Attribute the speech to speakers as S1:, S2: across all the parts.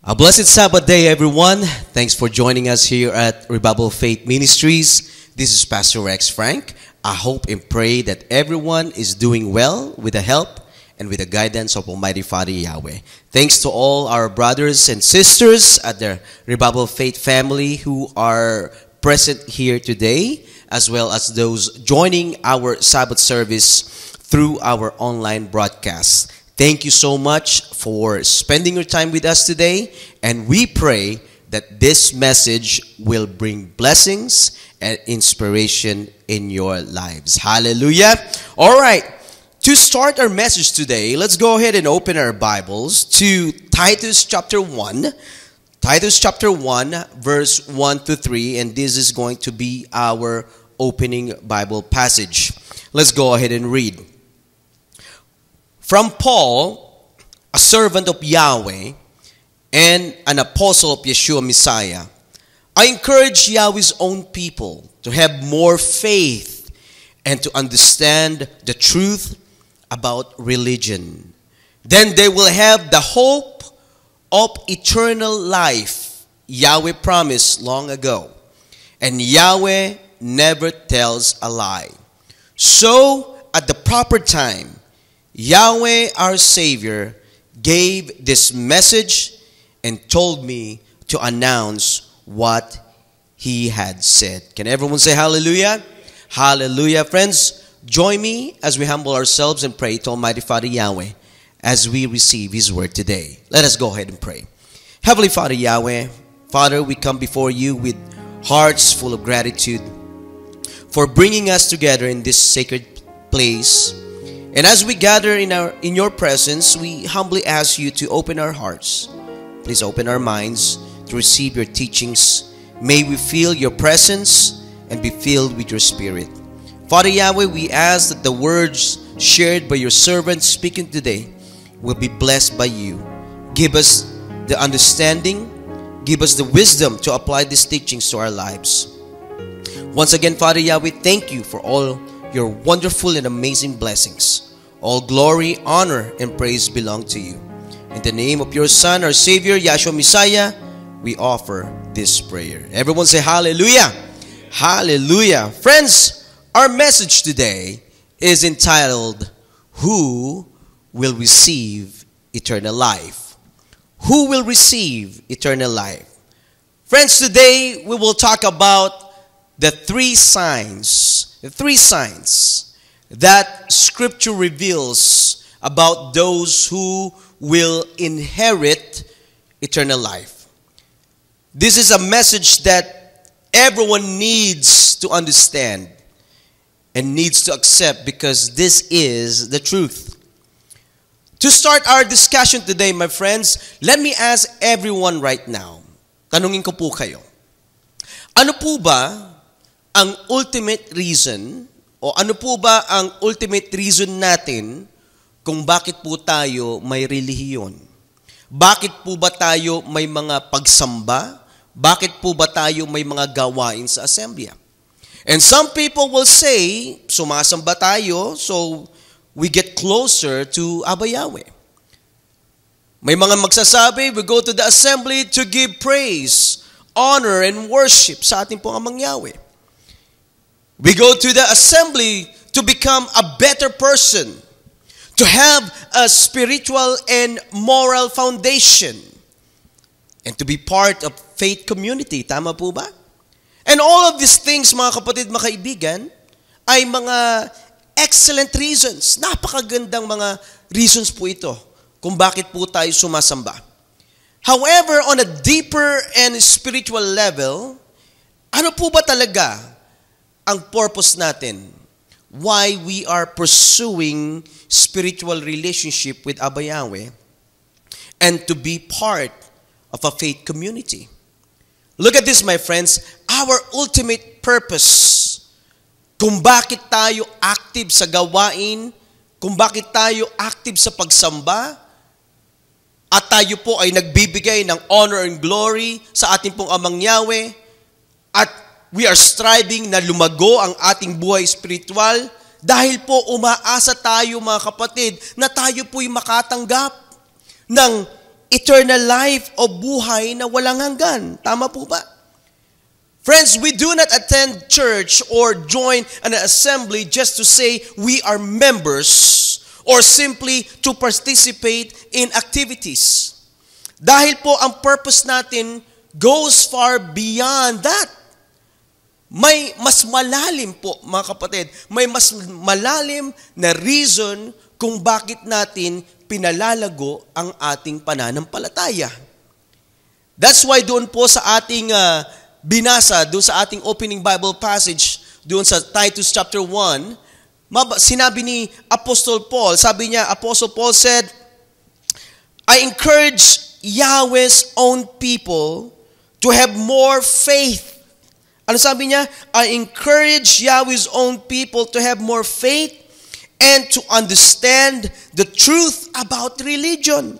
S1: A blessed Sabbath day, everyone. Thanks for joining us here at Revival Faith Ministries. This is Pastor Rex Frank. I hope and pray that everyone is doing well with the help and with the guidance of Almighty Father Yahweh. Thanks to all our brothers and sisters at the Revival Faith family who are present here today, as well as those joining our Sabbath service through our online broadcast. Thank you so much for spending your time with us today, and we pray that this message will bring blessings and inspiration in your lives. Hallelujah. All right. To start our message today, let's go ahead and open our Bibles to Titus chapter 1. Titus chapter 1, verse 1 to 3, and this is going to be our opening Bible passage. Let's go ahead and read. From Paul, a servant of Yahweh and an apostle of Yeshua Messiah, I encourage Yahweh's own people to have more faith and to understand the truth about religion. Then they will have the hope of eternal life Yahweh promised long ago. And Yahweh never tells a lie. So, at the proper time, Yahweh, our Savior, gave this message and told me to announce what He had said. Can everyone say hallelujah? Hallelujah. Friends, join me as we humble ourselves and pray to Almighty Father Yahweh as we receive His word today. Let us go ahead and pray. Heavenly Father Yahweh, Father, we come before you with hearts full of gratitude for bringing us together in this sacred place. And as we gather in your presence, we humbly ask you to open our hearts. Please open our minds to receive your teachings. May we feel your presence and be filled with your spirit. Father Yahweh, we ask that the words shared by your servant speaking today will be blessed by you. Give us the understanding, give us the wisdom to apply these teachings to our lives. Once again, Father Yahweh, thank you for all your wonderful and amazing blessings. All glory, honor, and praise belong to you. In the name of your Son, our Savior, Yeshua Messiah, we offer this prayer. Everyone say hallelujah. Hallelujah. Friends, our message today is entitled, Who Will Receive Eternal Life? Who will receive eternal life? Friends, today we will talk about the three signs that Scripture reveals about those who will inherit eternal life. This is a message that everyone needs to understand and needs to accept because this is the truth. To start our discussion today, my friends, let me ask everyone right now. Tanungin ko po kayo. Ano po ba ang ultimate reason o ano po ba ang ultimate reason natin kung bakit po tayo may relihiyon? Bakit po ba tayo may mga pagsamba? Bakit po ba tayo may mga gawain sa assembly? And some people will say, sumasamba tayo so we get closer to Abba Yahweh. May mga magsasabi, we go to the assembly to give praise, honor, and worship sa ating pong Amang Yahweh. We go to the assembly to become a better person, to have a spiritual and moral foundation, and to be part of faith community. Tama po ba? And all of these things, mga kapatid, mga kaibigan, ay mga excellent reasons. Napakagandang mga reasons po ito kung bakit po tayo sumasamba. However, on a deeper and spiritual level, ano po ba talaga ang purpose natin? Why we are pursuing spiritual relationship with Abba Yahweh and to be part of a faith community. Look at this, my friends. Our ultimate purpose, kung bakit tayo active sa gawain, kung bakit tayo active sa pagsamba, at tayo po ay nagbibigay ng honor and glory sa ating pong Amang Yahweh, at we are striving na lumago ang ating buhay spiritual dahil po umaasa tayo, mga kapatid, na tayo po'y makatanggap ng eternal life o buhay na walang hanggan. Tama po ba? Friends, we do not attend church or join an assembly just to say we are members or simply to participate in activities. Dahil po ang purpose natin goes far beyond that. May mas malalim po, mga kapatid, may mas malalim na reason kung bakit natin pinalalago ang ating pananampalataya. That's why doon po sa ating binasa, doon sa ating opening Bible passage, doon sa Titus chapter 1, sinabi ni Apostle Paul, sabi niya, Apostle Paul said, I encourage Yahweh's own people to have more faith. Ano sabi niya? I encourage Yahweh's own people to have more faith and to understand the truth about religion.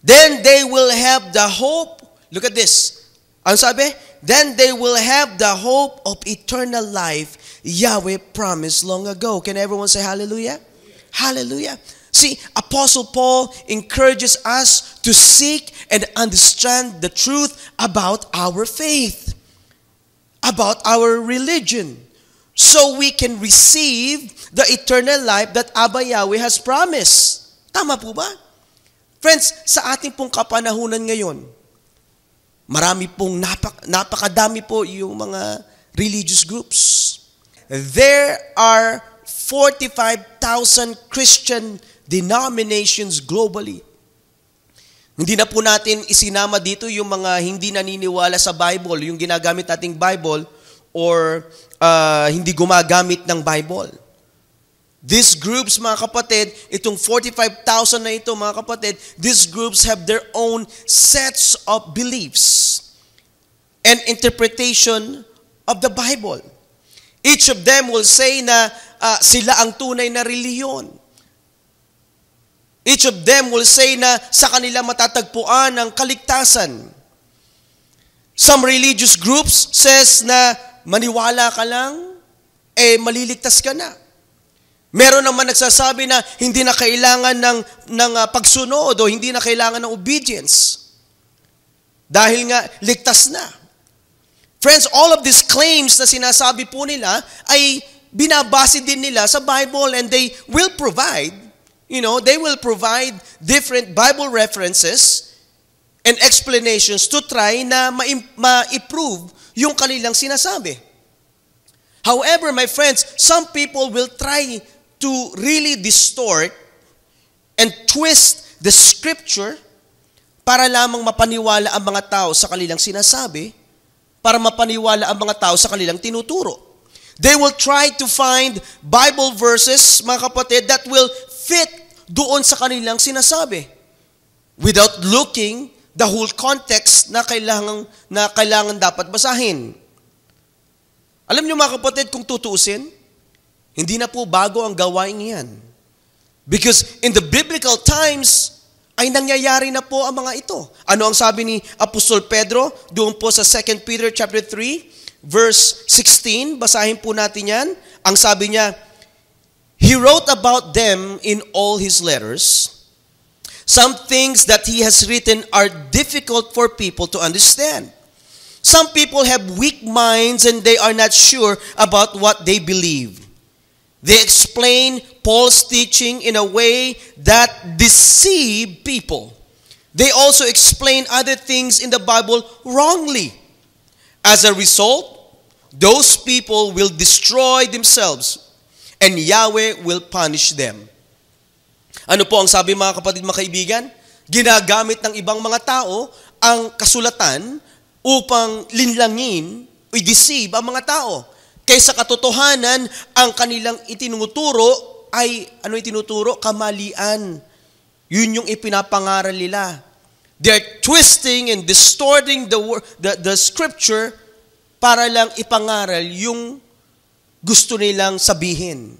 S1: Then they will have the hope. Look at this. Ano sabi? Then they will have the hope of eternal life Yahweh promised long ago. Can everyone say hallelujah? Hallelujah. See, Apostle Paul encourages us to seek and understand the truth about our faith, about our religion, so we can receive the eternal life that Abba Yahweh has promised. Tama po ba? Friends, sa ating pong kapanahunan ngayon, marami pong napakadami po yung mga religious groups. There are 45,000 Christian denominations globally. Hindi na po natin isinama dito yung mga hindi naniniwala sa Bible, yung ginagamit nating Bible or hindi gumagamit ng Bible. These groups, mga kapatid, itong 45,000 na ito, mga kapatid, these groups have their own sets of beliefs and interpretation of the Bible. Each of them will say na sila ang tunay na reliyon. Each of them will say na sa kanila matatagpuan ang kaligtasan. Some religious groups says na maniwala ka lang, maliligtas ka na. Meron naman nagsasabi na hindi na kailangan ng pagsunod o hindi na kailangan ng obedience. Dahil nga ligtas na. Friends, all of these claims na sinasabi po nila ay binabase din nila sa Bible, and they will provide, they will provide different Bible references and explanations to try na ma-improve yung kanilang sinasabi. However, my friends, some people will try to really distort and twist the scripture para lamang mapaniwala ang mga tao sa kanilang sinasabi, para mapaniwala ang mga tao sa kanilang tinuturo. They will try to find Bible verses, mga kapatid, that will fit doon sa kanilang sinasabi without looking the whole context na kailangan dapat basahin. Alam niyo, mga kapatid, kung tutuusin, hindi na po bago ang gawain yan. Because in the biblical times, ay nangyayari na po ang mga ito. Ano ang sabi ni Apostol Pedro doon po sa 2 Peter chapter 3, verse 16? Basahin po natin yan. Ang sabi niya, He wrote about them in all his letters. Some things that he has written are difficult for people to understand. Some people have weak minds and they are not sure about what they believe. They explain Paul's teaching in a way that deceive people. They also explain other things in the Bible wrongly. As a result, those people will destroy themselves and Yahweh will punish them. Ano po ang sabi, mga kapatid, mga kaibigan? Ginagamit ng ibang mga tao ang kasulatan upang linlangin o i-deceive ang mga tao. Kaysa katotohanan, ang kanilang itinuturo ay, ano itinuturo? Kamalian. Yun yung ipinapangaral nila. They're twisting and distorting the scripture para lang ipangaral yung gusto nilang sabihin.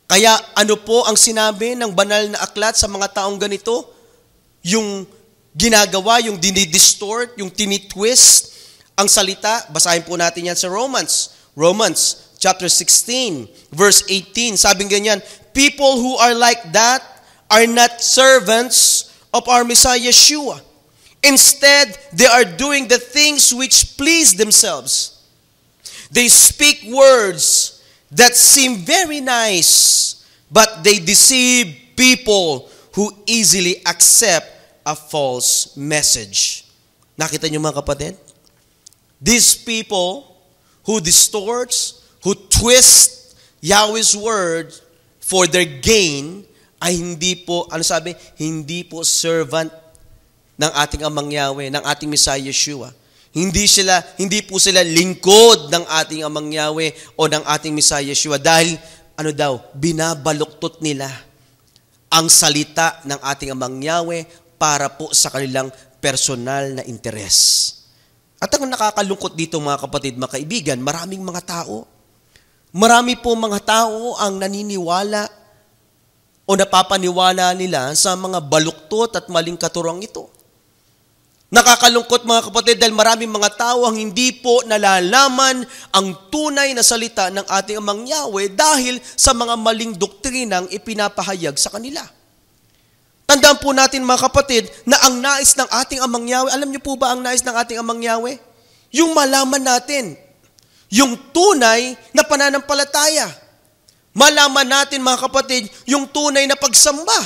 S1: Kaya ano po ang sinabi ng banal na aklat sa mga taong ganito? Yung ginagawa, yung dinidistort, yung tinitwist ang salita. Basahin po natin yan sa Romans chapter 16, verse 18. Sabing ganyan, people who are like that are not servants of our Messiah Yeshua. Instead, they are doing the things which please themselves. They speak words that seem very nice, but they deceive people who easily accept a false message. Nakita niyo mga kapatid? These people who distorts, who twist Yahweh's word for their gain, ay hindi po, hindi po servant ng ating Amang Yahweh, ng ating Messiah Yeshua. Hindi po sila lingkod ng ating Amang Yahweh o ng ating Messiah Yeshua dahil, binabaluktot nila ang salita ng ating Amang Yahweh para po sa kanilang personal na interes. At ang nakakalungkot dito mga kapatid, mga kaibigan, maraming mga tao. Marami po mga tao ang naniniwala o napapaniwala nila sa mga baluktot at maling katuruang ito. Nakakalungkot mga kapatid dahil maraming mga tao ang hindi po nalalaman ang tunay na salita ng ating Amang Yahweh dahil sa mga maling doktrinang ipinapahayag sa kanila. Tandaan po natin mga kapatid na ang nais ng ating Amang Yahweh, alam niyo po ba ang nais ng ating Amang Yahweh? Yung malaman natin, yung tunay na pananampalataya. Malaman natin mga kapatid, yung tunay na pagsamba.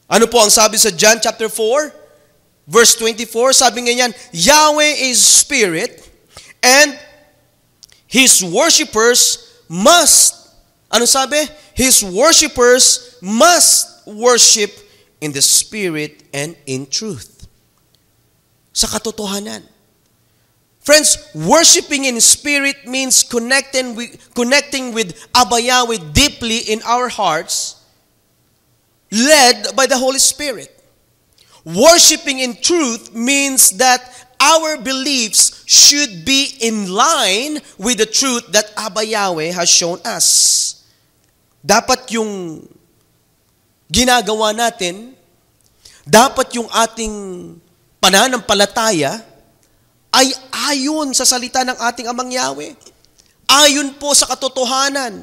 S1: Ano po ang sabi sa John chapter 4, verse 24? Sabi nga yan, Yahweh is spirit, and His worshipers must, ano sabi? His worshipers must worship in the spirit and in truth. Sa katotohanan. Friends, worshiping in spirit means connecting with Abba Yahweh deeply in our hearts, led by the Holy Spirit. Worshiping in truth means that our beliefs should be in line with the truth that Abba Yahweh has shown us. Dapat yung ginagawa natin, dapat yung ating pananampalataya ay ayon sa salita ng ating Amang Yahweh. Ayon po sa katotohanan.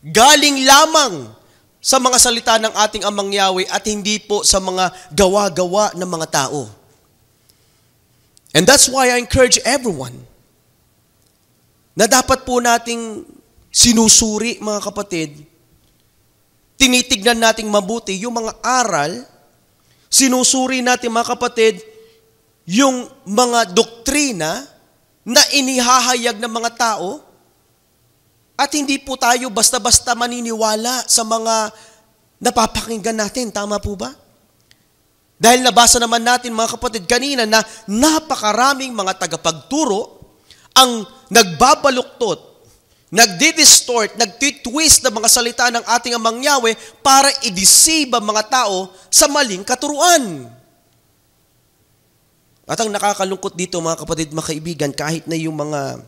S1: Galing lamang sa mga salita ng ating Amang Yahweh at hindi po sa mga gawa-gawa ng mga tao. And that's why I encourage everyone na dapat po nating sinusuri, mga kapatid, tinitignan nating mabuti yung mga aral, sinusuri natin mga kapatid, yung mga doktrina na inihahayag ng mga tao at hindi po tayo basta-basta maniniwala sa mga napapakinggan natin. Tama po ba? Dahil nabasa naman natin mga kapatid kanina na napakaraming mga tagapagturo ang nagbabaluktot, nagdi-distort, nagtitwist ng mga salita ng ating Amang Yahweh para i-deceive ang mga tao sa maling katuruan. At ang nakakalungkot dito mga kapatid, mga kaibigan, kahit na yung mga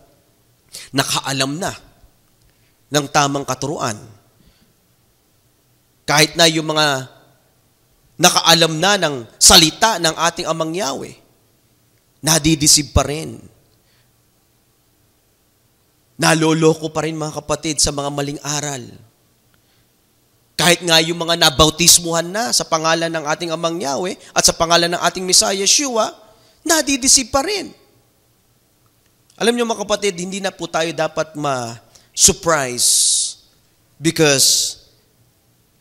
S1: nakaalam na ng tamang katuruan, kahit na yung mga nakaalam na ng salita ng ating Amang Yahweh, nadidisib pa rin. Naloloko pa rin mga kapatid sa mga maling aral. Kahit nga yung mga nabautismuhan na sa pangalan ng ating Amang Yahweh at sa pangalan ng ating Messiah Yeshua, nadidisib pa rin. Alam niyo mga kapatid, hindi na po tayo dapat ma-surprise because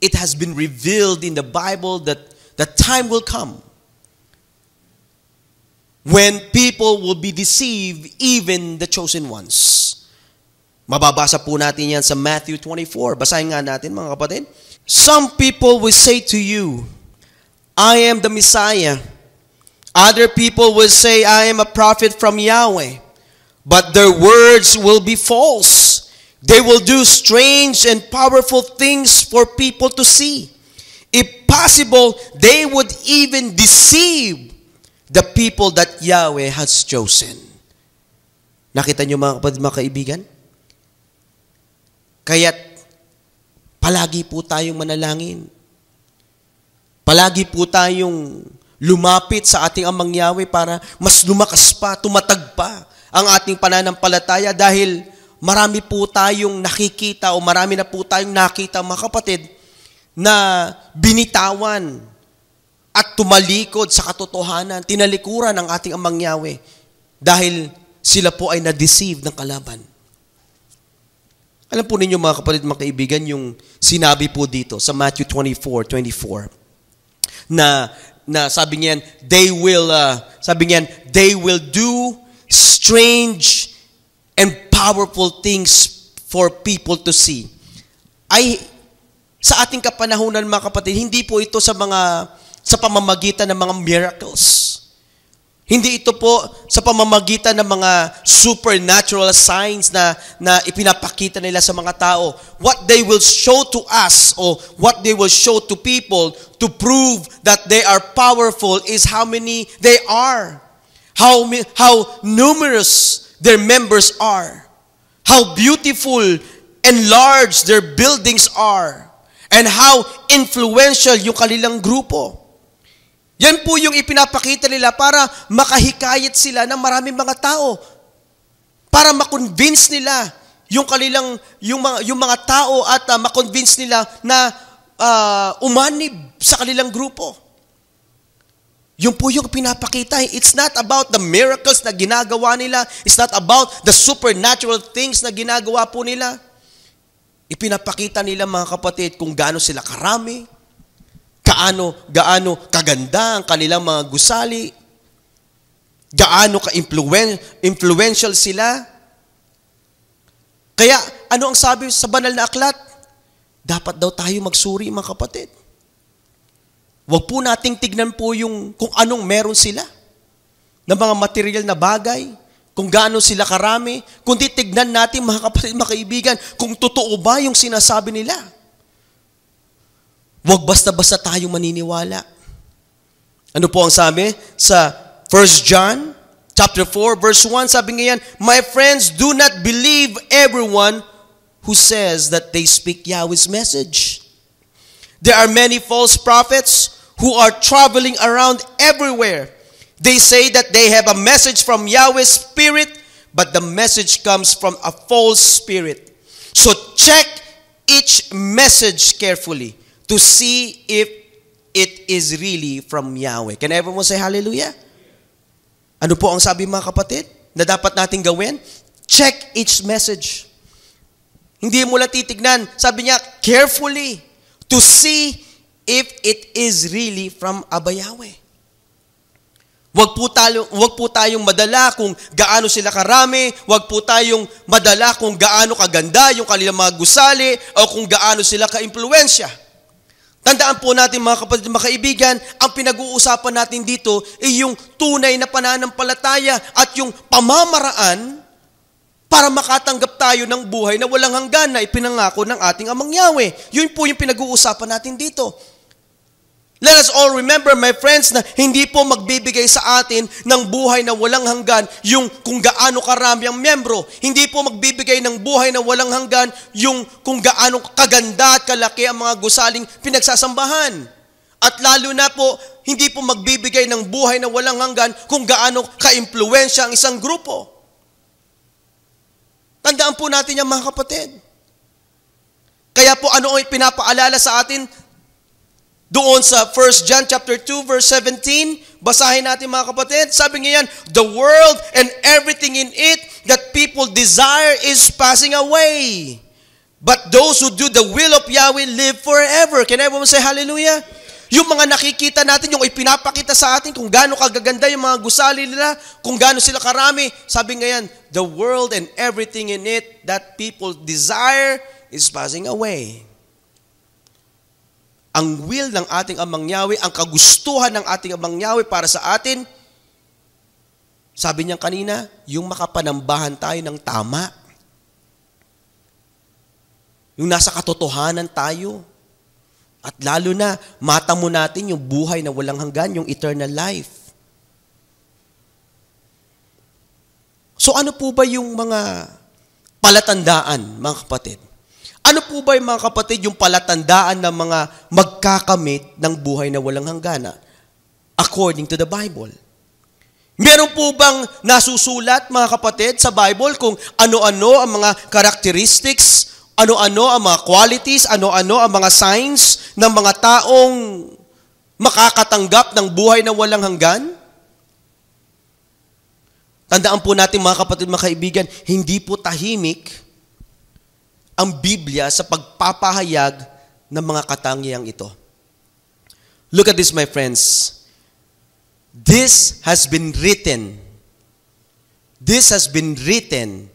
S1: it has been revealed in the Bible that the time will come when people will be deceived, even the chosen ones. Mababasa po natin yan sa Matthew 24. Basahin nga natin mga kapatid. Some people will say to you, I am the Messiah. Other people will say, I am a prophet from Yahweh. But their words will be false. They will do strange and powerful things for people to see. If possible, they would even deceive the people that Yahweh has chosen. Nakita niyo mga kapatid, mga kaibigan? Kaya't palagi po tayong manalangin. Palagi po tayong lumapit sa ating Amang Yahweh para mas lumakas pa, tumatag pa ang ating pananampalataya dahil marami po tayong nakikita o marami na po tayong nakita mga kapatid na binitawan at tumalikod sa katotohanan, tinalikuran ang ating Amang Yahweh dahil sila po ay na-deceive ng kalaban. Alam po ninyo mga kapatid, mga kaibigan, yung sinabi po dito sa Matthew 24:24 na sabi niyan, they will do strange and powerful things for people to see. Ay sa ating kapanahunan mga kapatid, hindi po ito sa pamamagitan ng mga miracles. Hindi ito po sa pamamagitan ng mga supernatural signs na ipinapakita nila sa mga tao. What they will show to us or what they will show to people to prove that they are powerful is how many they are. How numerous their members are. How beautiful and large their buildings are. And how influential yung kanilang grupo. Yan po yung ipinapakita nila para makahikayat sila ng maraming mga tao. Para makonvince nila yung mga tao at makonvince nila na umanib sa kanilang grupo. Yun po yung pinapakita. It's not about the miracles na ginagawa nila. It's not about the supernatural things na ginagawa po nila. Ipinapakita nila mga kapatid kung gaano sila karami, gaano kaganda ang kanilang mga gusali, gaano ka-influential sila. Kaya ano ang sabi sa banal na aklat? Dapat daw tayo magsuri mga kapatid. Huwag po nating tignan po kung anong meron sila ng mga material na bagay, kung gaano sila karami, kundi tignan natin mga kapatid, mga kaibigan, kung totoo ba yung sinasabi nila. Huwag basta-basta tayong maniniwala. Ano po ang sabi? Sa 1 John chapter 4 verse 1, sabi ngayon, "My friends, do not believe everyone who says that they speak Yahweh's message. There are many false prophets who are traveling around everywhere. They say that they have a message from Yahweh's Spirit, but the message comes from a false spirit. So check each message carefully to see if it is really from Yahweh." Can everyone say hallelujah? Ano po ang sabi mga kapatid na dapat nating gawin? Check each message. Hindi mo lang titignan. Sabi niya, carefully to see if it is really from Abba Yahweh. Wag po tayong madala kung gaano sila karami, wag po tayong madala kung gaano kaganda yung kanilang mga gusali o kung gaano sila ka-impluwensya. Tandaan po natin mga kapatid, mga kaibigan, ang pinag-uusapan natin dito ay yung tunay na pananampalataya at yung pamamaraan para makatanggap tayo ng buhay na walang hanggan na ipinangako ng ating Amang Yahweh. Yun po yung pinag-uusapan natin dito. Let us all remember, my friends, na hindi po magbibigay sa atin ng buhay na walang hanggan yung kung gaano karami ang membro. Hindi po magbibigay ng buhay na walang hanggan yung kung gaano kaganda at kalaki ang mga gusaling pinagsasambahan. At lalo na po, hindi po magbibigay ng buhay na walang hanggan kung gaano ka-impluwensya ang isang grupo. Tandaan po natin yan mga kapatid. Kaya po ano ang pinapaalala sa atin? Doon sa 1 John chapter 2 verse 17, basahin natin mga kapatid. Sabi ngayon, "The world and everything in it that people desire is passing away. But those who do the will of Yahweh live forever." Can everyone say hallelujah? Yung mga nakikita natin, yung ipinapakita sa atin kung gaano kagaganda yung mga gusali nila, kung gaano sila karami. Sabi ngayon, "The world and everything in it that people desire is passing away." Ang will ng ating Amang Yahweh, ang kagustuhan ng ating Amang Yahweh para sa atin, sabi niya kanina, yung makapanambahan tayo ng tama. Yung nasa katotohanan tayo. At lalo na, matamo natin yung buhay na walang hanggan, yung eternal life. So ano po ba yung mga palatandaan, mga kapatid? Ano po ba yung mga kapatid, yung palatandaan ng mga magkakamit ng buhay na walang hanggan according to the Bible? Meron po bang nasusulat mga kapatid sa Bible kung ano-ano ang mga characteristics, ano-ano ang mga qualities, ano-ano ang mga signs ng mga taong makakatanggap ng buhay na walang hanggan? Tandaan po natin mga kapatid, mga kaibigan, hindi po tahimik ang Biblia sa pagpapahayag ng mga katangiang ito. Look at this, my friends. This has been written. This has been written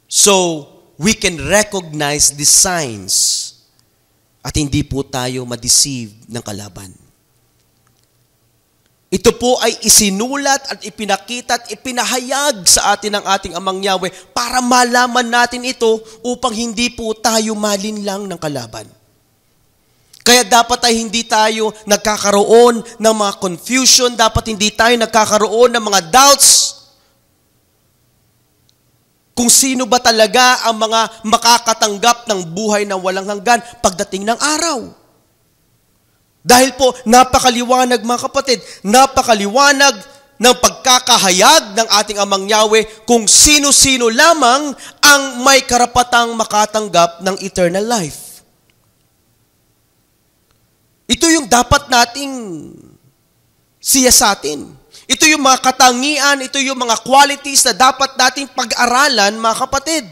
S1: so we can recognize the signs at hindi po tayo ma-deceive ng kalaban. Ito po ay isinulat at ipinakita at ipinahayag sa atin ng ating Amang Yahweh para malaman natin ito upang hindi po tayo malinlang ng kalaban. Kaya dapat ay hindi tayo nagkakaroon ng mga confusion, dapat hindi tayo nagkakaroon ng mga doubts kung sino ba talaga ang mga makakatanggap ng buhay na walang hanggan pagdating ng araw. Dahil po, napakaliwanag mga kapatid, napakaliwanag ng pagkakahayag ng ating Amang Yahweh kung sino-sino lamang ang may karapatang makatanggap ng eternal life. Ito yung dapat nating siyasatin. Ito yung mga katangian, ito yung mga qualities na dapat nating pag-aralan mga kapatid.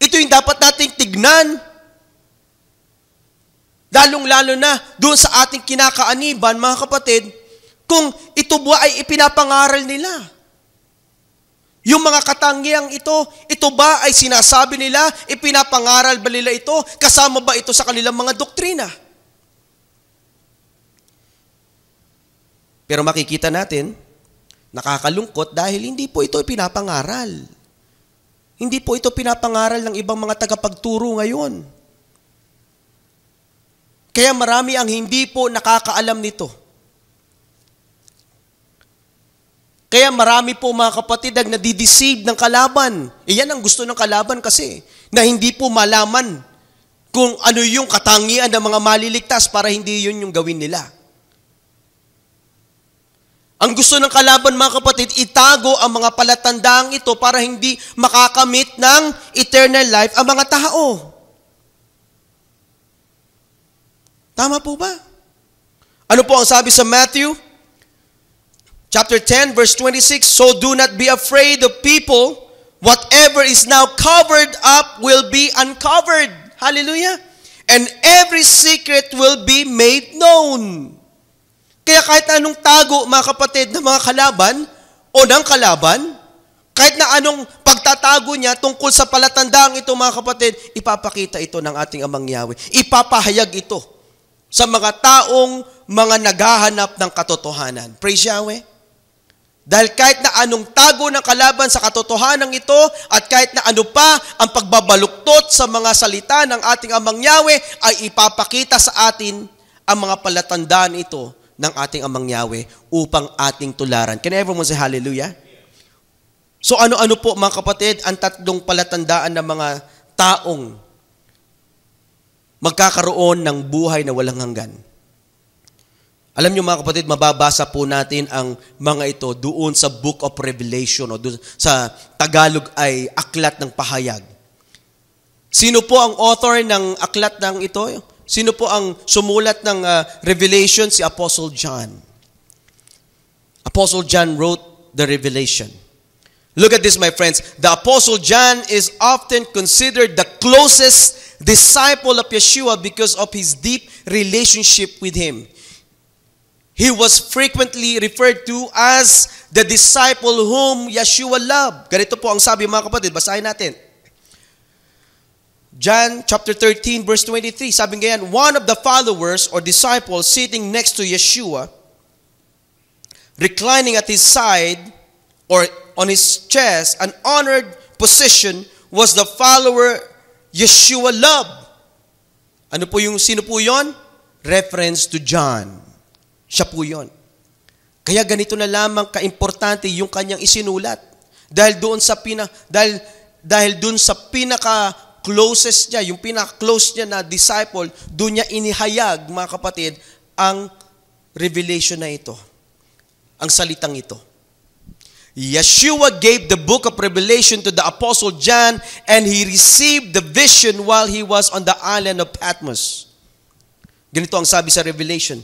S1: Ito yung dapat nating tignan. Lalong-lalo na doon sa ating kinakaaniban, mga kapatid, kung ito ba ay ipinapangaral nila. Yung mga katangiang ito ba ay sinasabi nila, ipinapangaral ba nila ito, kasama ba ito sa kanilang mga doktrina? Pero makikita natin, nakakalungkot dahil hindi po ito ipinapangaral. Hindi po ito pinapangaral ng ibang mga tagapagturo ngayon. Kaya marami ang hindi po nakakaalam nito. Kaya marami po mga kapatid ang nadideceive ng kalaban. Iyan ang gusto ng kalaban kasi, na hindi po malaman kung ano yung katangian ng mga maliligtas para hindi yun yung gawin nila. Ang gusto ng kalaban mga kapatid, itago ang mga palatandaang ito para hindi makakamit ng eternal life ang mga tao. Tama po ba? Ano po ang sabi sa Matthew? Chapter 10, verse 26, so do not be afraid of people. Whatever is now covered up will be uncovered. Hallelujah. And every secret will be made known. Kaya kahit anong tago, mga kapatid, ng mga kalaban o ng kalaban, kahit na anong pagtatago niya tungkol sa palatandaang ito, mga kapatid, ipapakita ito ng ating Amang Yahweh. Ipapahayag ito sa mga taong mga naghahanap ng katotohanan. Praise Yahweh. Dahil kahit na anong tago ng kalaban sa katotohanan ito at kahit na ano pa ang pagbabaluktot sa mga salita ng ating Amang Yahweh ay ipapakita sa atin ang mga palatandaan ito ng ating Amang Yahweh upang ating tularan. Can everyone say hallelujah? So ano-ano po mga kapatid ang tatlong palatandaan ng mga taong magkakaroon ng buhay na walang hanggan? Alam niyo mga kapatid, mababasa po natin ang mga ito doon sa Book of Revelation o doon sa Tagalog ay Aklat ng Pahayag. Sino po ang author ng aklat ng ito? Sino po ang sumulat ng Revelation? Si Apostle John. Apostle John wrote the Revelation. Look at this, my friends. The Apostle John is often considered the closest disciple of Yeshua because of his deep relationship with him. He was frequently referred to as the disciple whom Yeshua loved. Ganito po ang sabi mga kapatid, basahin natin. John chapter 13 verse 23, sabi ngayon, one of the followers or disciples sitting next to Yeshua, reclining at his side or on his chest, an honored position, was the follower Yeshua loved. Ano po yung, sino po yon? Reference to John. Siya po yon. Kaya ganito na lamang kaimportante yung kanyang isinulat. Dahil doon sa dahil doon sa pinaka closest niya, yung pinaka-close niya na disciple, doon niya inihayag, mga kapatid, ang revelation na ito. Ang salitang ito. Yeshua gave the book of Revelation to the Apostle John and he received the vision while he was on the island of Patmos. Ganito ang sabi sa Revelation.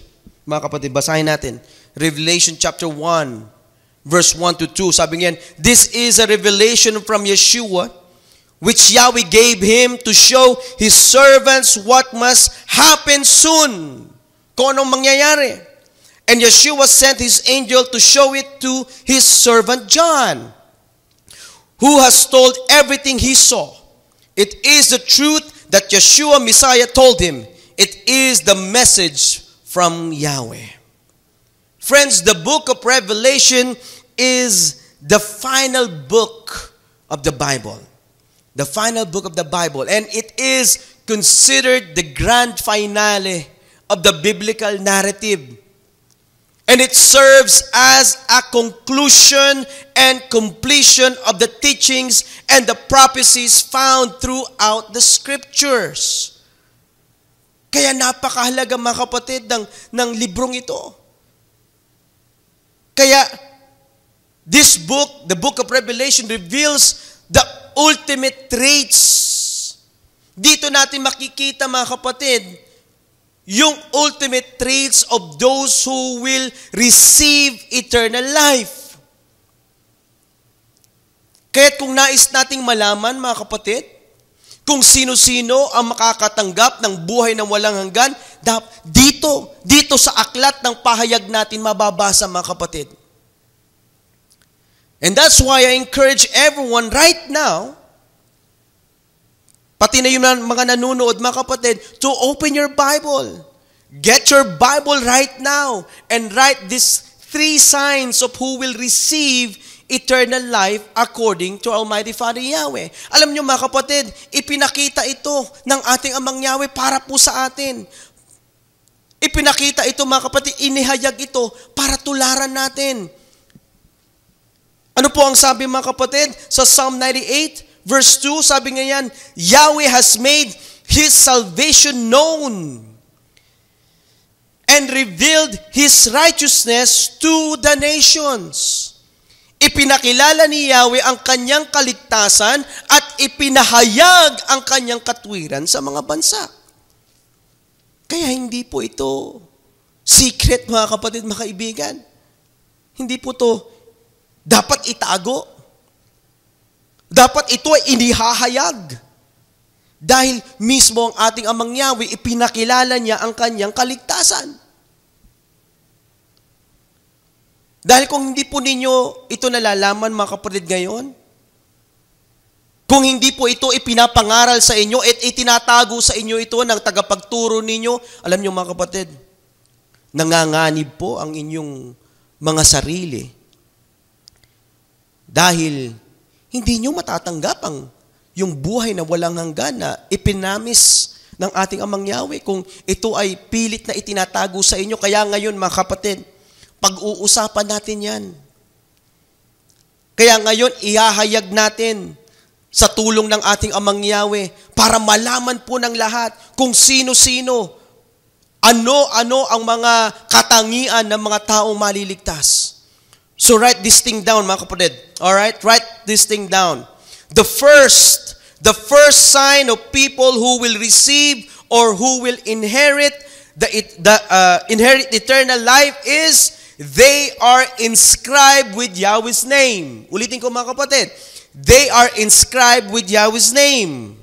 S1: Mga kapatid, basahin natin. Revelation chapter 1, verse 1 to 2. Sabi niyan, this is a revelation from Yeshua, which Yahweh gave him to show his servants what must happen soon. Kung anong mangyayari. And Yeshua sent his angel to show it to his servant John, who has told everything he saw. It is the truth that Yeshua Messiah told him. It is the message from Yahweh. Friends, the book of Revelation is the final book of the Bible. The final book of the Bible. And it is considered the grand finale of the biblical narrative. And it serves as a conclusion and completion of the teachings and the prophecies found throughout the scriptures. Kaya napakahalaga mga kapatid ng librong ito. Kaya this book, the book of Revelation, reveals the ultimate traits. Dito natin makikita mga kapatid, yung ultimate traits of those who will receive eternal life. Kaya't kung nais nating malaman mga kapatid, kung sino-sino ang makakatanggap ng buhay na walang hanggan, dito sa aklat ng pahayag natin mababasa mga kapatid. And that's why I encourage everyone right now, pati na yung mga nanonood mga kapatid, to open your Bible. Get your Bible right now and write these 3 signs of who will receive eternal life according to Almighty Father Yahweh. Alam niyo mga kapatid, ipinakita ito ng ating Amang Yahweh para po sa atin. Ipinakita ito mga kapatid, inihayag ito para tularan natin. Ano po ang sabi mga kapatid? Sa Psalm 98, verse 2, sabi nga yan, Yahweh has made His salvation known and revealed His righteousness to the nations. Ipinakilala ni Yahweh ang kanyang kaligtasan at ipinahayag ang kanyang katwiran sa mga bansa. Kaya hindi po ito secret mga kapatid, mga kaibigan. Hindi po ito dapat itago. Dapat ito ay inihahayag. Dahil mismo ang ating Amang Yahweh, ipinakilala niya ang kanyang kaligtasan. Dahil kung hindi po ninyo ito nalalaman mga kapatid ngayon, kung hindi po ito ipinapangaral sa inyo at itinatago sa inyo ito ng tagapagturo ninyo, alam niyo mga kapatid, nanganganib po ang inyong mga sarili. Dahil hindi nyo matatanggap yung buhay na walang hanggan na ipinamis ng ating Amang Yahweh kung ito ay pilit na itinatago sa inyo. Kaya ngayon mga kapatid, pag-uusapan natin yan. Kaya ngayon, ihahayag natin sa tulong ng ating Amang Yahweh para malaman po ng lahat kung sino-sino, ano-ano ang mga katangian ng mga taong maliligtas. So write this thing down mga kapatid. Alright? Write this thing down. The first sign of people who will receive or who will inherit inherit eternal life is they are inscribed with Yahweh's name. Ulitin ko mga kapatid. They are inscribed with Yahweh's name.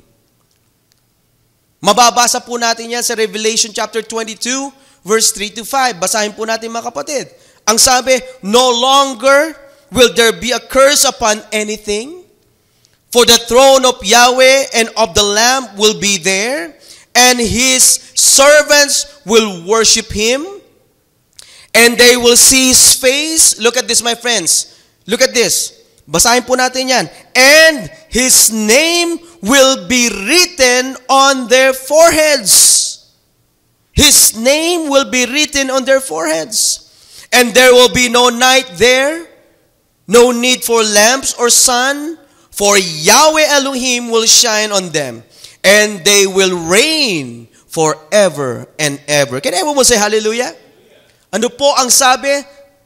S1: Mababasa po natin yan sa Revelation chapter 22, verse 3 to 5. Basahin po natin mga kapatid. Ang sabi, no longer will there be a curse upon anything, for the throne of Yahweh and of the Lamb will be there, and His servants will worship Him, and they will see His face. Look at this, my friends. Look at this. Basahin po natin yan. And His name will be written on their foreheads. His name will be written on their foreheads. And there will be no night there, no need for lamps or sun, for Yahweh Elohim will shine on them, and they will reign forever and ever. Can everyone say hallelujah? Ano po ang sabi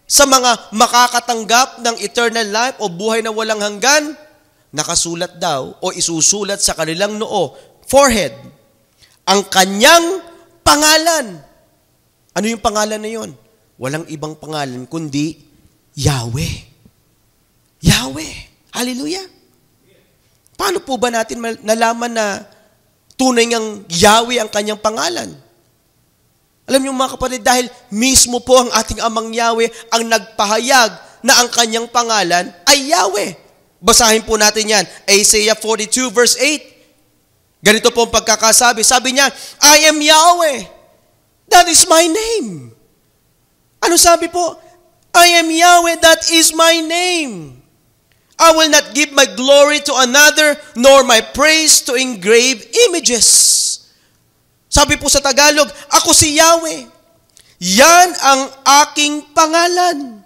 S1: sa mga makakatanggap ng eternal life o buhay na walang hanggan? Nakasulat daw o isusulat sa kanilang noo, forehead, ang kanyang pangalan. Ano yung pangalan na yon? Walang ibang pangalan kundi Yahweh. Yahweh. Hallelujah. Paano po ba natin nalaman na tunay ngang Yahweh ang kanyang pangalan? Alam niyo mga kapatid, dahil mismo po ang ating amang Yahweh ang nagpahayag na ang kanyang pangalan ay Yahweh. Basahin po natin yan. Isaiah 42 verse 8. Ganito po ang pagkakasabi. Sabi niya, I am Yahweh. That is my name. Ano sabi po? I am Yahweh, that is my name. I will not give my glory to another, nor my praise to engraved images. Sabi po sa Tagalog, ako si Yahweh. Yan ang aking pangalan.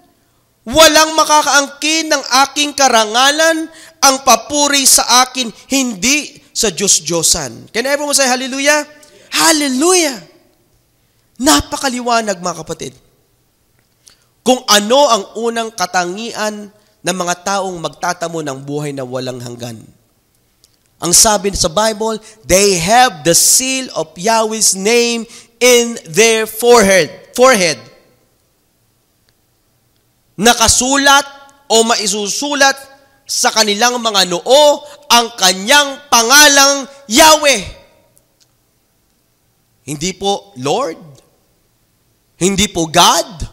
S1: Walang makakaangkin ng aking karangalan, ang papuri sa akin, hindi sa Diyos-Diyosan. Can everyone say hallelujah? Hallelujah! Napakaliwanag mga kapatid. Kung ano ang unang katangian ng mga taong magtatamo ng buhay na walang hanggan. Ang sabi sa Bible, they have the seal of Yahweh's name in their forehead. Nakasulat o maisusulat sa kanilang mga noo ang kanyang pangalang Yahweh. Hindi po Lord, hindi po God,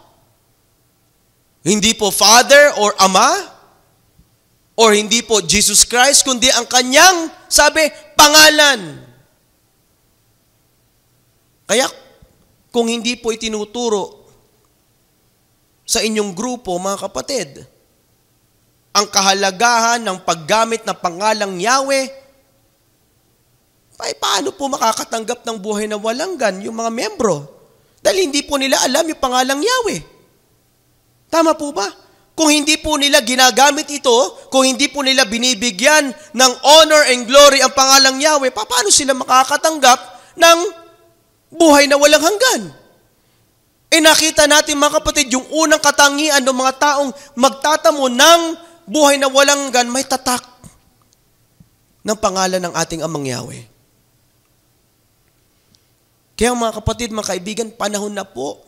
S1: hindi po Father or Ama, or hindi po Jesus Christ, kundi ang kanyang, sabi, pangalan. Kaya, kung hindi po itinuturo sa inyong grupo, mga kapatid, ang kahalagahan ng paggamit ng pangalang Yahweh, ay paano po makakatanggap ng buhay na walang gan yung mga membro? Dahil hindi po nila alam yung pangalang Yahweh. Tama po ba? Kung hindi po nila ginagamit ito, kung hindi po nila binibigyan ng honor and glory ang pangalang Yahweh, paano sila makakatanggap ng buhay na walang hanggan? Nakita natin mga kapatid, yung unang katangian ng mga taong magtatamo ng buhay na walang hanggan, may tatak ng pangalan ng ating amang Yahweh. Kaya mga kapatid, mga kaibigan, panahon na po.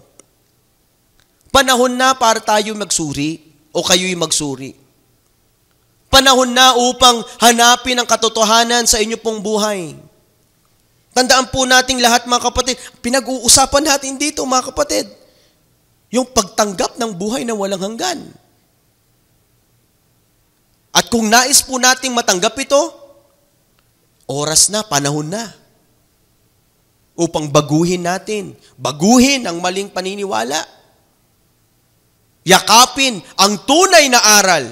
S1: Panahon na para tayo magsuri o kayo'y magsuri. Panahon na upang hanapin ang katotohanan sa inyo pong buhay. Tandaan po nating lahat mga kapatid, pinag-uusapan natin dito mga kapatid, yung pagtanggap ng buhay na walang hanggan. At kung nais po nating matanggap ito, oras na, panahon na, upang baguhin ang maling paniniwala. Yakapin ang tunay na aral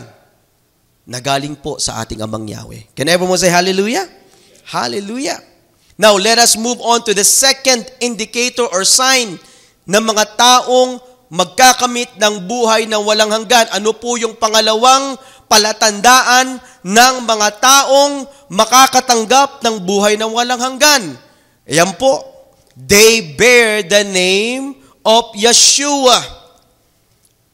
S1: na galing po sa ating amang Yahweh. Can everyone say hallelujah? Hallelujah. Now, let us move on to the second indicator or sign ng mga taong magkakamit ng buhay na walang hanggan. Ano po yung pangalawang palatandaan ng mga taong makakatanggap ng buhay na walang hanggan? Ayan po. They bear the name of Yeshua.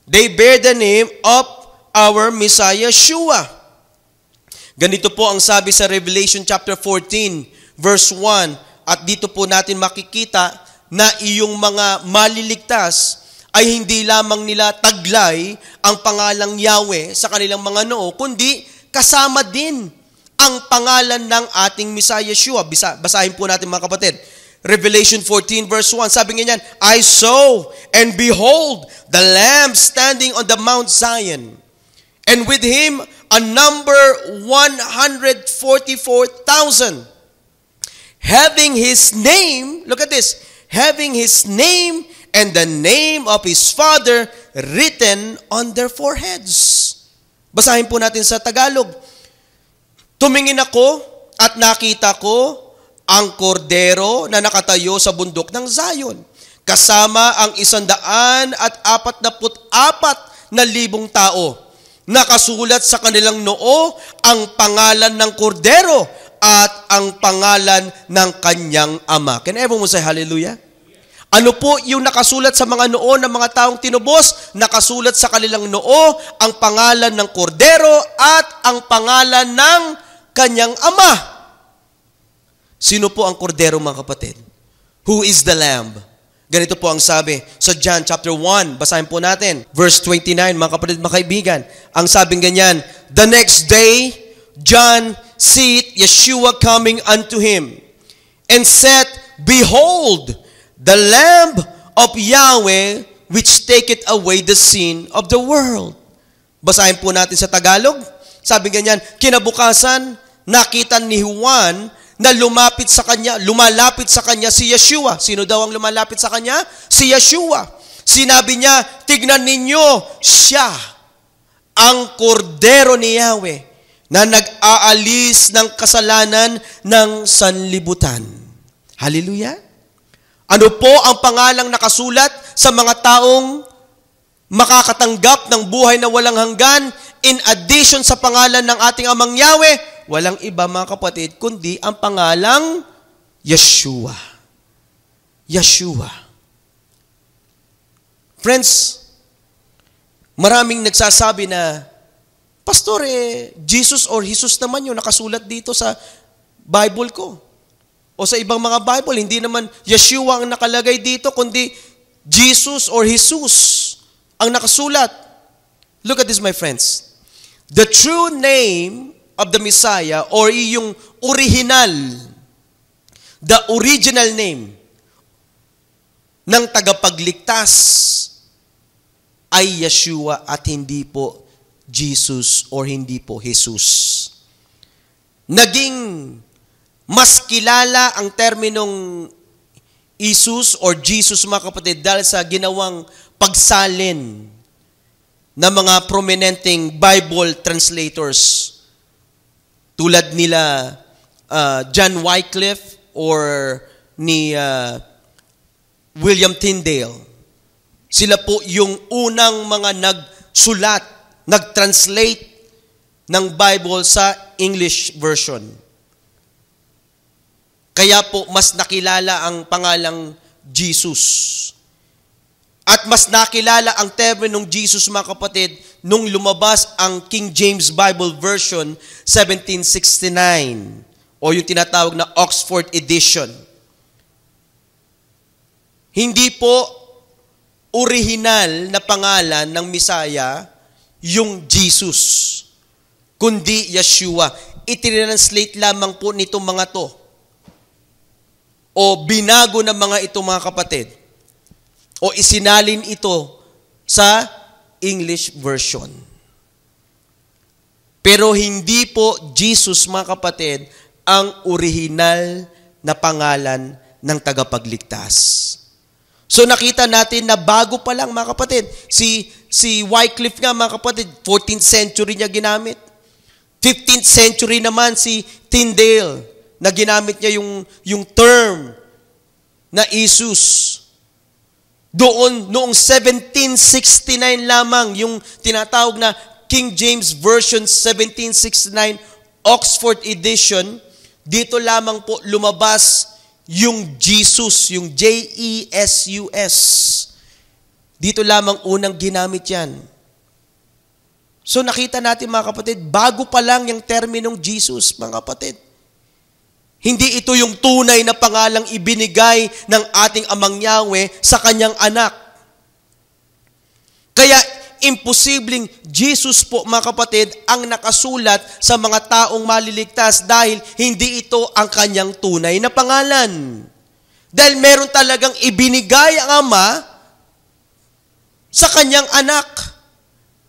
S1: They bear the name of our Messiah, Yeshua. Ganito po ang sabi sa Revelation chapter 14, verse 1. At dito po natin makikita na iyong mga maliligtas ay hindi lamang nila taglay ang pangalang Yahweh sa kanilang mga noo, kundi kasama din ang pangalan ng ating Messiah, Yeshua. Basahin po natin mga kapatid. Revelation 14 verse 1, sabi nga niyan, I saw and behold the Lamb standing on the Mount Zion, and with him a number 144,000, having his name, look at this, having his name and the name of his Father written on their foreheads. Basahin po natin sa Tagalog. Tumingin ako at nakita ko ang kordero na nakatayo sa bundok ng Zion, kasama ang 144,000 tao. Nakasulat sa kanilang noo ang pangalan ng kordero at ang pangalan ng kanyang ama. Can everyone say hallelujah? Ano po yung nakasulat sa mga noo ng mga taong tinubos? Nakasulat sa kanilang noo ang pangalan ng kordero at ang pangalan ng kanyang ama. Sino po ang kordero mga kapatid? Who is the Lamb? Ganito po ang sabi sa John chapter 1. Basahin po natin. Verse 29, mga kapatid, mga kaibigan. Ang sabing ganyan, the next day, John seeth Yeshua coming unto him, and said, Behold, the Lamb of Yahweh, which taketh away the sin of the world. Basahin po natin sa Tagalog. Sabi ganyan, kinabukasan, nakita ni Juan na lumalapit sa kanya si Yeshua. Sino daw ang lumalapit sa kanya? Si Yeshua. Sinabi niya, tignan ninyo, siya ang kordero ni Yahweh na nag-aalis ng kasalanan ng sanlibutan. Hallelujah! Ano po ang pangalang nakasulat sa mga taong makakatanggap ng buhay na walang hanggan in addition sa pangalan ng ating Amang Yahweh? Walang iba, mga kapatid, kundi ang pangalang Yeshua. Yeshua. Friends, maraming nagsasabi na, Pastor, Jesus or Jesus naman yung nakasulat dito sa Bible ko. O sa ibang mga Bible, hindi naman Yeshua ang nakalagay dito, kundi Jesus or Jesus ang nakasulat. Look at this, my friends. The true name of the Messiah, or yung the original name ng tagapagligtas ay Yeshua at hindi po Jesus or hindi po Jesus. Naging mas kilala ang terminong Jesus or Jesus, mga kapatid, dahil sa ginawang pagsalin ng mga prominenteng Bible translators tulad nila John Wycliffe or ni William Tyndale. Sila po yung unang mga nagsulat, nag-translate ng Bible sa English version. Kaya po mas nakilala ang pangalang Jesus. At mas nakilala ang terminong Jesus, mga kapatid, nung lumabas ang King James Bible Version 1769 o yung tinatawag na Oxford Edition. Hindi po original na pangalan ng Messiah yung Jesus, kundi Yeshua. Itinranslate lamang po nitong mga to o binago ng mga ito, mga kapatid, o isinalin ito sa English version. Pero hindi po Jesus, mga kapatid, ang original na pangalan ng tagapagligtas. So nakita natin na bago pa lang, mga kapatid, si Wycliffe nga, mga kapatid, 14th century niya ginamit. 15th century naman si Tyndale na ginamit niya yung term na Jesus. Doon, noong 1769 lamang, yung tinatawag na King James Version 1769 Oxford Edition, dito lamang po lumabas yung Jesus, yung J-E-S-U-S. Dito lamang unang ginamit yan. So nakita natin, mga kapatid, bago pa lang yung terminong Jesus, mga kapatid. Hindi ito yung tunay na pangalang ibinigay ng ating Amang Yahweh sa kanyang anak. Kaya, imposibleng Jesus po, mga kapatid, ang nakasulat sa mga taong maliligtas dahil hindi ito ang kanyang tunay na pangalan. Dahil meron talagang ibinigay ang Ama sa kanyang anak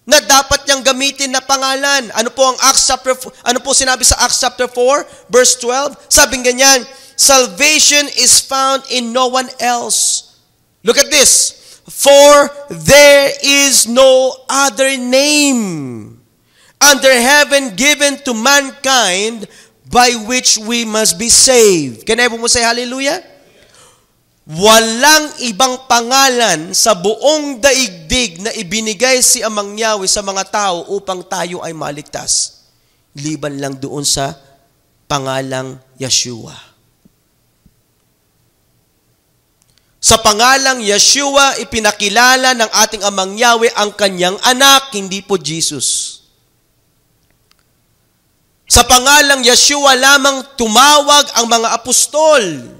S1: na dapat niyang gamitin na pangalan. Ano po sinabi sa Acts chapter 4 verse 12? Sabing ganyan, salvation is found in no one else. Look at this. For there is no other name under heaven given to mankind by which we must be saved. Can everyone say hallelujah? Walang ibang pangalan sa buong daigdig na ibinigay si Amang Yahweh sa mga tao upang tayo ay maligtas. Liban lang doon sa pangalang Yeshua. Sa pangalang Yeshua, ipinakilala ng ating Amang Yahweh ang kanyang anak, hindi po Jesus. Sa pangalang Yeshua lamang tumawag ang mga apostol.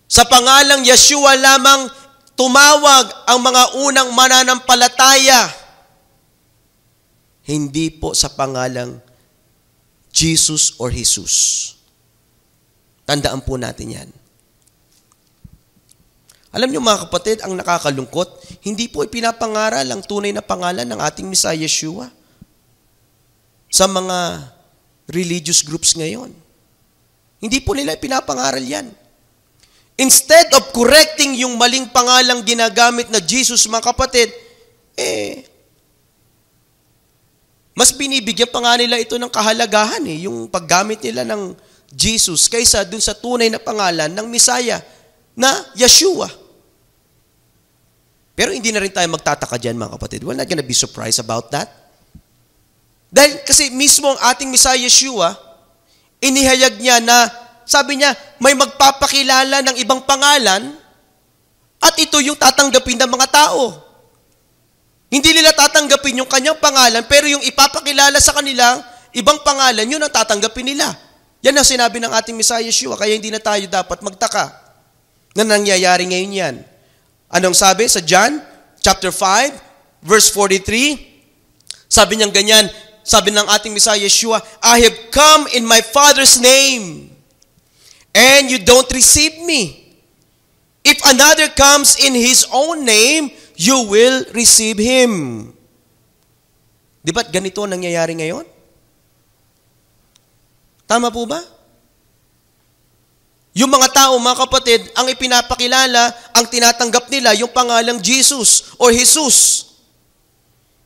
S1: Sa pangalang Yeshua lamang tumawag ang mga unang mananampalataya. Hindi po sa pangalang Jesus or Jesus. Tandaan po natin yan. Alam niyo mga kapatid, ang nakakalungkot, hindi po ipinapangaral ang tunay na pangalan ng ating Messiah Yeshua sa mga religious groups ngayon. Hindi po nila ipinapangaral yan. Instead of correcting yung maling pangalang ginagamit na Jesus, mga kapatid, mas binibigyan pa nga nila ito ng kahalagahan yung paggamit nila ng Jesus kaysa dun sa tunay na pangalan ng Messiah na Yeshua. Pero hindi na rin tayo magtataka dyan, mga kapatid. We're not gonna be surprised about that. Dahil kasi mismo ang ating Messiah Yeshua, inihayag niya na, sabi niya, may magpapakilala ng ibang pangalan at ito yung tatanggapin ng mga tao. Hindi nila tatanggapin yung kanyang pangalan, pero yung ipapakilala sa kanila, ibang pangalan, yun ang tatanggapin nila. Yan ang sinabi ng ating Messiah Yeshua, kaya hindi na tayo dapat magtaka na nangyayari ngayon yan. Anong sabi sa John chapter 5, verse 43? Sabi niyang ganyan, sabi ng ating Messiah Yeshua, I have come in my Father's name, and you don't receive me. If another comes in His own name, you will receive him. Di ba't ganito ang nangyayari ngayon? Tama po ba? Yung mga tao, mga kapatid, ang ipinapakilala, ang tinatanggap nila, yung pangalang Jesus or Jesus.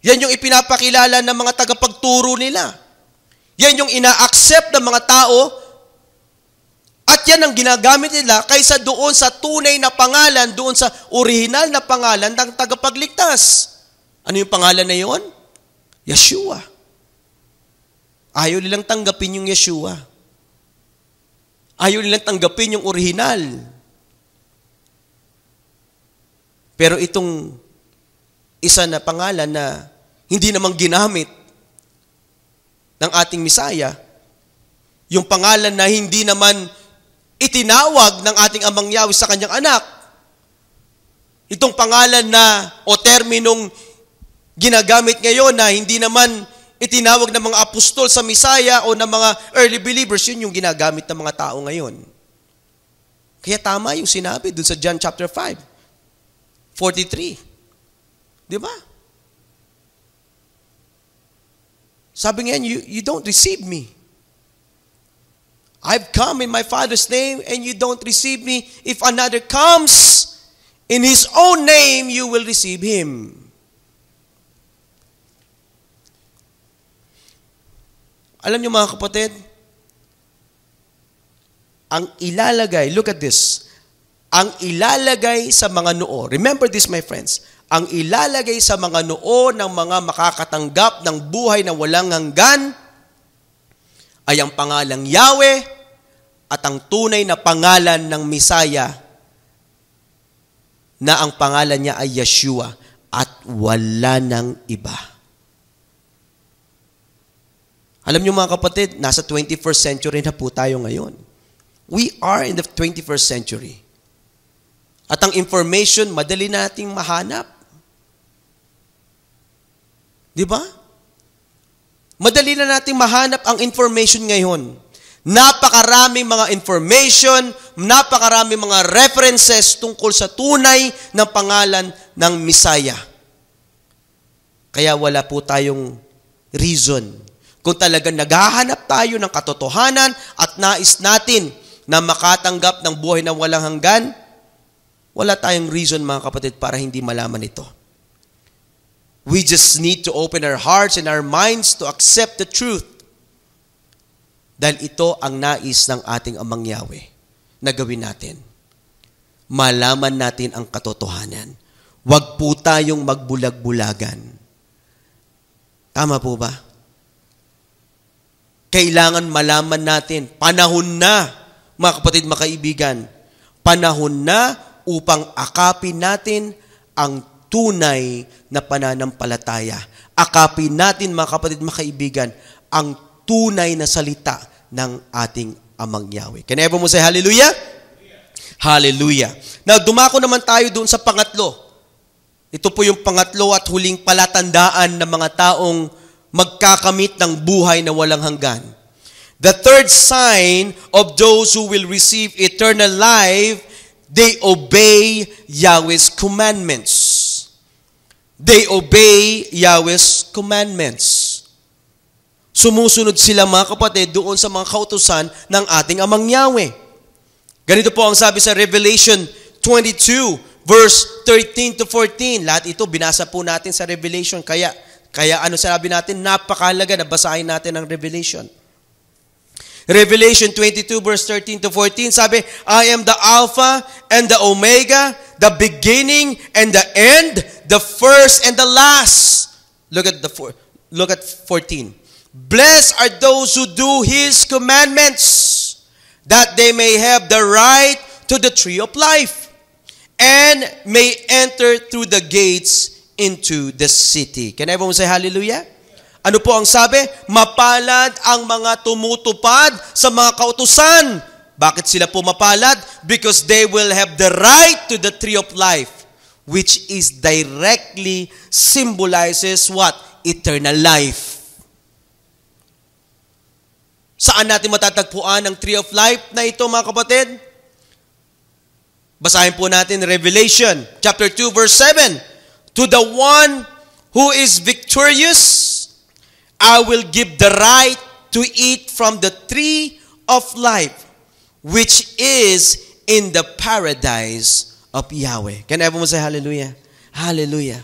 S1: Yan yung ipinapakilala ng mga tagapagturo nila. Yan yung ina-accept ng mga tao at yan ang ginagamit nila kaysa doon sa tunay na pangalan, doon sa original na pangalan ng tagapagligtas. Ano yung pangalan na yon? Yeshua. Ayaw nilang tanggapin yung Yeshua. Ayaw nilang tanggapin yung original. Pero itong isa na pangalan na hindi namang ginamit ng ating Messiah, yung pangalan na hindi naman itinawag ng ating Amang Yahweh sa kanyang anak. Itong pangalan na o terminong ginagamit ngayon na hindi naman itinawag ng mga apostol sa Messiah o ng mga early believers, yun yung ginagamit ng mga tao ngayon. Kaya tama yung sinabi dun sa John chapter 5, 43. Di ba? Sabi nga, you don't receive me. I've come in my Father's name and you don't receive me. If another comes in His own name, you will receive him. Alam niyo mga kapatid, ang ilalagay, look at this, ang ilalagay sa mga noo, remember this my friends, ang ilalagay sa mga noo ng mga makakatanggap ng buhay na walang hanggan ay ang pangalang Yahweh at ang tunay na pangalan ng Messiah na ang pangalan niya ay Yeshua at wala nang iba. Alam niyo mga kapatid, nasa 21st century na po tayo ngayon. We are in the 21st century. At ang information, madali nating mahanap. Di ba? Madali na nating mahanap ang information ngayon. Napakaraming mga information, napakaraming mga references tungkol sa tunay na pangalan ng Messiah. Kaya wala po tayong reason. Kung talagang naghahanap tayo ng katotohanan at nais natin na makatanggap ng buhay na walang hanggan, wala tayong reason mga kapatid para hindi malaman ito. We just need to open our hearts and our minds to accept the truth. Dahil ito ang nais ng ating Amang Yahweh na gawin natin. Malaman natin ang katotohanan. Huwag po tayong magbulag-bulagan. Tama po ba? Kailangan malaman natin, panahon na, mga kapatid, mga kaibigan, panahon na upang akapin natin ang tunay na pananampalataya. Akapin natin, mga kapatid, mga kaibigan, ang tunay na salita ng ating Amang Yahweh. Can everyone say hallelujah? Hallelujah. Now, dumako naman tayo doon sa pangatlo. Ito po yung pangatlo at huling palatandaan ng mga taong magkakamit ng buhay na walang hanggan. The third sign of those who will receive eternal life, they obey Yahweh's commandments. They obey Yahweh's commandments. Sumusunod sila mga kapatid doon sa mga kautusan ng ating Amang Yahweh. Ganito po ang sabi sa Revelation 22, verse 13 to 14. Lahat ito binasa po natin sa Revelation. Kaya ano sabi natin, napakahalaga na basahin natin ang Revelation. Revelation 22 verse 13 to 14, sabi, I am the Alpha and the Omega, the beginning and the end, the first and the last. Look at 14. Blessed are those who do His commandments, that they may have the right to the tree of life, and may enter through the gates into the city. Can everyone say hallelujah? Ano po ang sabi? Mapalad ang mga tumutupad sa mga kautusan. Bakit sila po mapalad? Because they will have the right to the tree of life, which is directly symbolizes what? Eternal life. Saan natin matatagpuan ang tree of life na ito, mga kapatid? Basahin po natin Revelation chapter 2 verse 7. To the one who is victorious, I will give the right to eat from the tree of life, which is in the paradise of Yahweh. Can everyone say hallelujah? Hallelujah.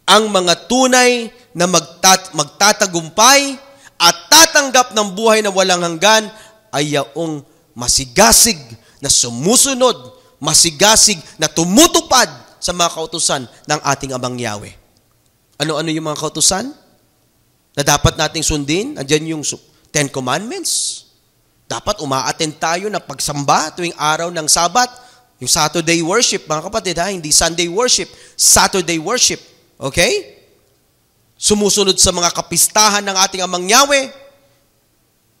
S1: Ang mga tunay na magtatagumpay at tatanggap ng buhay na walang hanggan ay yaong masigasig na sumusunod, masigasig na tumutupad sa mga kautusan ng ating Amang Yahweh. Ano-ano yung mga kautusan na dapat nating sundin? Andiyan yung 10 Commandments. Dapat umaattend tayo na pagsamba tuwing araw ng Sabat. Yung Saturday worship, mga kapatid, hindi Sunday worship, Saturday worship. Okay? Sumusunod sa mga kapistahan ng ating Amang Yahweh.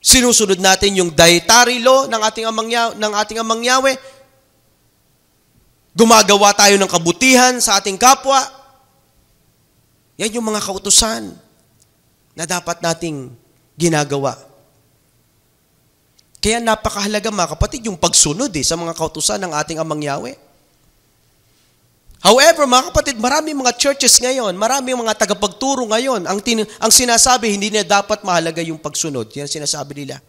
S1: Sinusunod natin yung dietary law ng ating Amang Yahweh. Gumagawa tayo ng kabutihan sa ating kapwa. Yan yung mga kautusan na dapat nating ginagawa. Kaya napakahalaga, mga kapatid, yung pagsunod sa mga kautusan ng ating Amang Yahweh. However, mga kapatid, marami mga churches ngayon, marami mga tagapagturo ngayon, ang sinasabi, hindi na dapat mahalaga yung pagsunod. Yan sinasabi nila.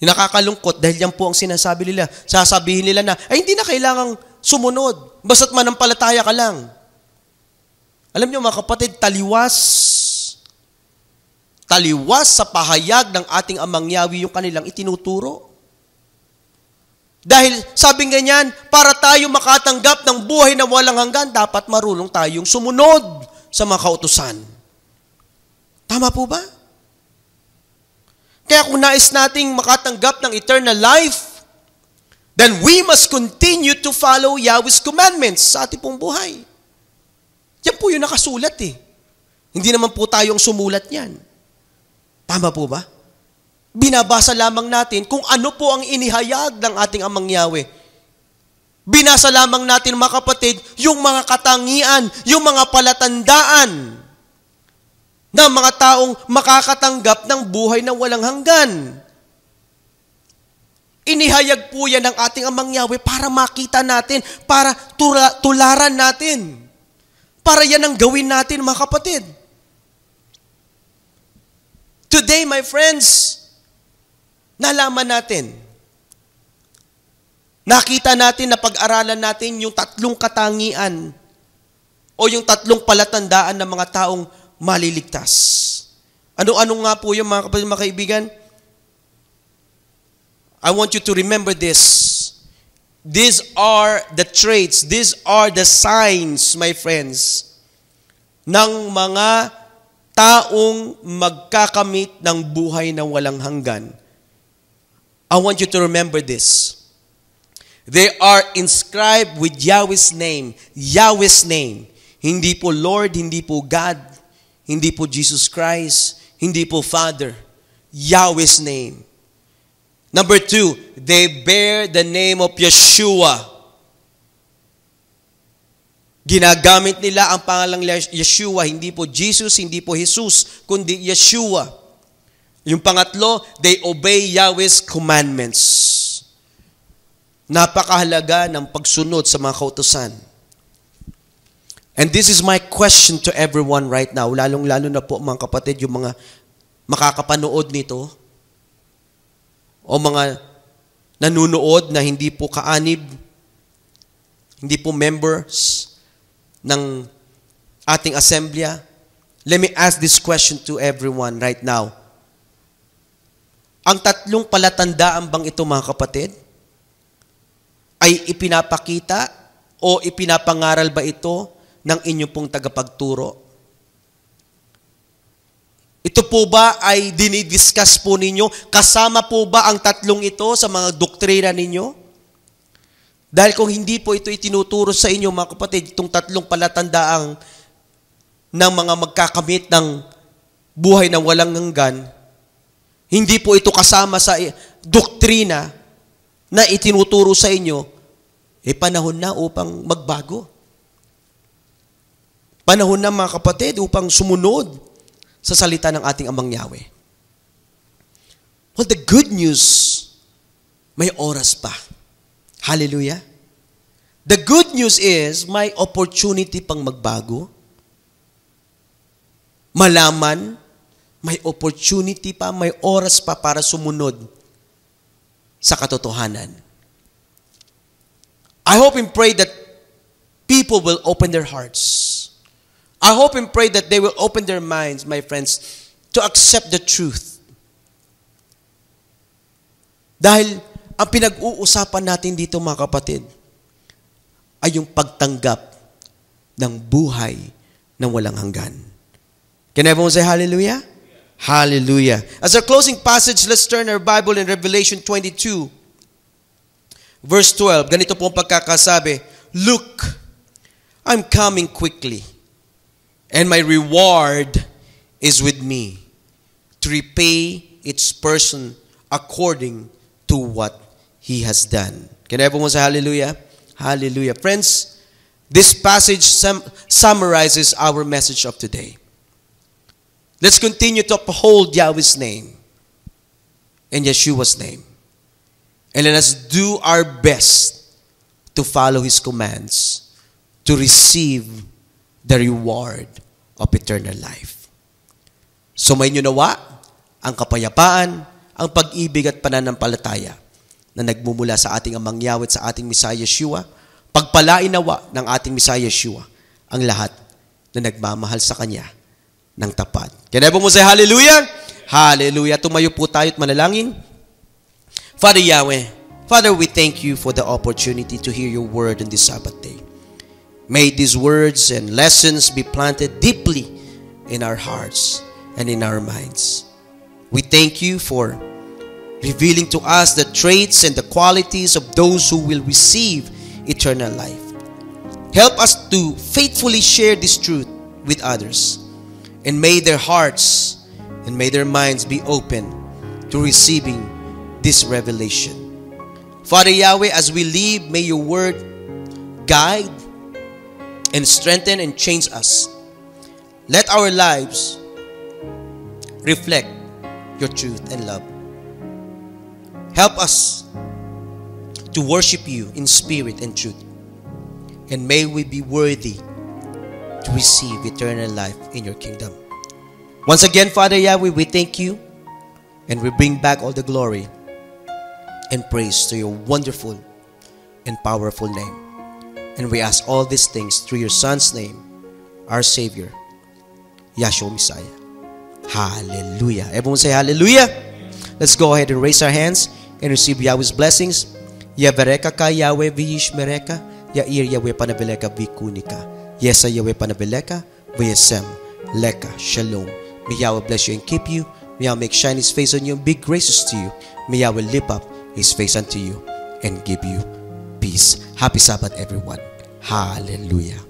S1: Nakakalungkot dahil yan po ang sinasabi nila. Sasabihin nila na, ay hindi na kailangang sumunod. Basta't manampalataya ka lang. Alam niyo, mga kapatid, taliwas sa pahayag ng ating Amang Yahweh yung kanilang itinuturo. Dahil sabing ganyan, para tayo makatanggap ng buhay na walang hanggan, dapat marunong tayong sumunod sa mga kautusan. Tama po ba? Kaya kung nais nating makatanggap ng eternal life, then we must continue to follow Yahweh's commandments sa ating pong buhay. Yan po yung nakasulat Hindi naman po tayong sumulat yan. Tama po ba? Binabasa lamang natin kung ano po ang inihayag ng ating Amang Yahweh. Binasa lamang natin, mga kapatid, yung mga katangian, yung mga palatandaan ng mga taong makakatanggap ng buhay na walang hanggan. Inihayag po yan ng ating Amang Yahweh para makita natin, para tularan natin. Para yan ang gawin natin, mga kapatid. Today, my friends, nalaman natin, nakita natin na pag-aralan natin yung 3 katangian o yung 3 palatandaan ng mga taong maliligtas. Ano-ano nga po yung mga kapatid, mga kaibigan? I want you to remember this. These are the traits, these are the signs, my friends, ng mga taong magkakamit ng buhay na walang hanggan. I want you to remember this. They are inscribed with Yahweh's name. Yahweh's name. Hindi po Lord, hindi po God, hindi po Jesus Christ, hindi po Father. Yahweh's name. Number 2, they bear the name of Yeshua. Ginagamit nila ang pangalang Yeshua, hindi po Jesus, hindi po Jesus, kundi Yeshua. Yung pangatlo, they obey Yahweh's commandments. Napakahalaga ng pagsunod sa mga kautusan. And this is my question to everyone right now, lalong-lalo na po mga kapatid, yung mga makakapanood nito, o mga nanunood na hindi po kaanib, hindi po members ng ating assembly. Let me ask this question to everyone right now. Ang tatlong palatandaan bang ito mga kapatid ay ipinapakita o ipinapangaral ba ito ng inyong pong tagapagturo? Ito po ba ay dinidiscuss po ninyo? Kasama po ba ang tatlong ito sa mga doktrina ninyo? Dahil kung hindi po ito itinuturo sa inyo, mga kapatid, itong tatlong palatandaang ng mga magkakamit ng buhay na walang hanggan, hindi po ito kasama sa doktrina na itinuturo sa inyo, panahon na upang magbago. Panahon na mga kapatid upang sumunod sa salita ng ating Amang Yahweh. Well, the good news, may oras pa. Hallelujah. The good news is, may opportunity pang magbago. Malaman, may opportunity pa, may oras pa para sumunod sa katotohanan. I hope and pray that people will open their hearts. I hope and pray that they will open their minds, my friends, to accept the truth. Dahil ang pinag-uusapan natin dito mga kapatid ay yung pagtanggap ng buhay na walang hanggan. Can everyone say hallelujah? Hallelujah. As our closing passage, let's turn our Bible in Revelation 22, verse 12. Ganito po ang pagkakasabi, "Look, I'm coming quickly, and my reward is with me to repay each person according to what he has done." Can everyone say hallelujah? Hallelujah. Friends, this passage summarizes our message of today. Let's continue to uphold Yahweh's name and Yeshua's name. And let us do our best to follow His commands to receive the reward of eternal life. Sumayin niyo nawa ang kapayapaan, ang pag-ibig at pananampalataya na nagmumula sa ating Amang Yahweh at sa ating Messiah Yeshua. Pagpalain nawa ng ating Messiah Yeshua ang lahat na nagmamahal sa Kanya ng tapat. Can everyone say hallelujah? Hallelujah. Tumayo po tayo at manalangin. Father Yahweh, Father, we thank you for the opportunity to hear your word on this Sabbath day. May these words and lessons be planted deeply in our hearts and in our minds. We thank you for revealing to us the traits and the qualities of those who will receive eternal life. Help us to faithfully share this truth with others, and may their hearts and may their minds be open to receiving this revelation. Father Yahweh, as we leave, may your word guide and strengthen and change us. Let our lives reflect your truth and love. Help us to worship you in spirit and truth. And may we be worthy to receive eternal life in your kingdom. Once again, Father Yahweh, we thank you and we bring back all the glory and praise to your wonderful and powerful name. And we ask all these things through your Son's name, our Savior, Yahshua Messiah. Hallelujah. Everyone say hallelujah. Let's go ahead and raise our hands and receive Yahweh's blessings. Yavereka ka Yahweh v'yishmereka, Yair Yahweh panaveleka v'kunika, Yesa Yahweh panaveleka v'yesem leka. Shalom. May Yahweh bless you and keep you. May Yahweh make shine His face on you and be gracious to you. May Yahweh lift up His face unto you and give you peace. Happy Sabbath, everyone. Hallelujah.